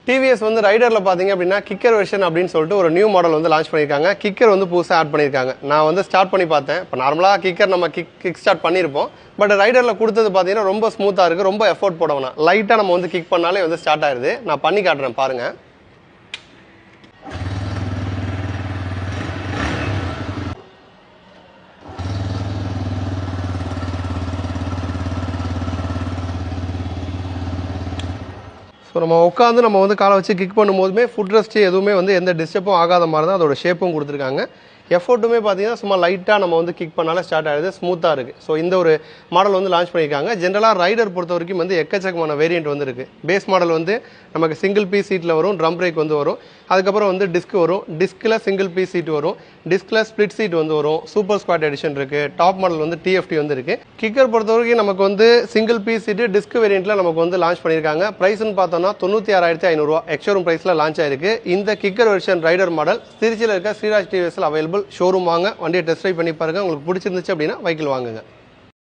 TVS வந்து ரைடர்ல பாத்தீங்க அப்படின்னா கிக்கர் வெர்ஷன் அப்படின்னு சொல்லிட்டு ஒரு நியூ மாடல் வந்து லான்ச் பண்ணிருக்காங்க. கிக்கர் வந்து புதுசா ஆட் பண்ணிருக்காங்க. நான் வந்து ஸ்டார்ட் பண்ணி பார்த்தேன். இப்போ நார்மலா கிக்கர் நம்ம கிக் ஸ்டார்ட் பண்ணிருப்போம். பட் ரைடர்ல கொடுத்தது பாத்தீங்கன்னா ரொம்ப ஸ்மூத்தா இருக்கு. ரொம்ப எஃபோர்ட் போட வேணாம். லைட்டா நம்ம வந்து கிக் பண்ணாலே வந்து ஸ்டார்ட் ஆயிருது. நான் பண்ணி காட்டுறேன் பாருங்க. ஸோ நம்ம உட்காந்து நம்ம வந்து காலை வச்சு கிக் பண்ணும்போதுமே ஃபுட் ரெஸ்ட் எதுவுமே வந்து எந்த டிஸ்டர்பும் ஆகாத மாதிரி தான் அதோட ஷேப்பும் கொடுத்துருக்காங்க. எஃபோர்ட்டுமே பார்த்தீங்கன்னா சும்மா லைட்டாக நம்ம வந்து கிக் பண்ணாலே ஸ்டார்ட் ஆகிடுது. ஸ்மூத்தாக இருக்குது. ஸோ இந்த ஒரு மாடல் வந்து லான்ச் பண்ணியிருக்காங்க. ஜென்ரலாக ரைடர் பொறுத்த வரைக்கும் வந்து எக்கச்சக்கமான வேரியன்ட் வந்து இருக்குது. பேஸ் மாடல் வந்து நமக்கு சிங்கிள் பீஸ் சீட்டில் வரும். ட்ரம் பிரேக் வந்து வரும். அதுக்கப்புறம் வந்து டிஸ்க் வரும். டிஸ்கில் சிங்கிள் பீஸ் சீட் வரும். டிஸ்கில் ஸ்பிளிட் சீட் வந்து வரும். சூப்பர் ஸ்குவாட் எடிஷன் இருக்குது. டாப் மாடல் வந்து டிஎஃப்டி வந்து இருக்குது. கிக்கர் பொறுத்த வரைக்கும் நமக்கு வந்து சிங்கிள் பீஸ் சீட்டு டிஸ்க் வேரியண்ட்டில் நமக்கு வந்து லான்ச் பண்ணியிருக்காங்க. ப்ரைஸ்னு பார்த்தோம்னா 96,500 எக்ஸ்ஷோரூம் ப்ரைஸில் லான்ச் ஆயிருக்கு. இந்த கிக்கர் வெர்ஷன் ரைடர் மாடல் திருச்சியில் இருக்க ஸ்ரீராஜ் டிவிஎஸ்ல அவைலபிள். ஷோரூம் வாங்க, வண்டியை டெஸ்ட் ட்ரைவ் பண்ணி பாருங்க. உங்களுக்கு பிடிச்சிருந்துச்சு அப்படின்னா வெஹிக்கிள் வாங்குங்க.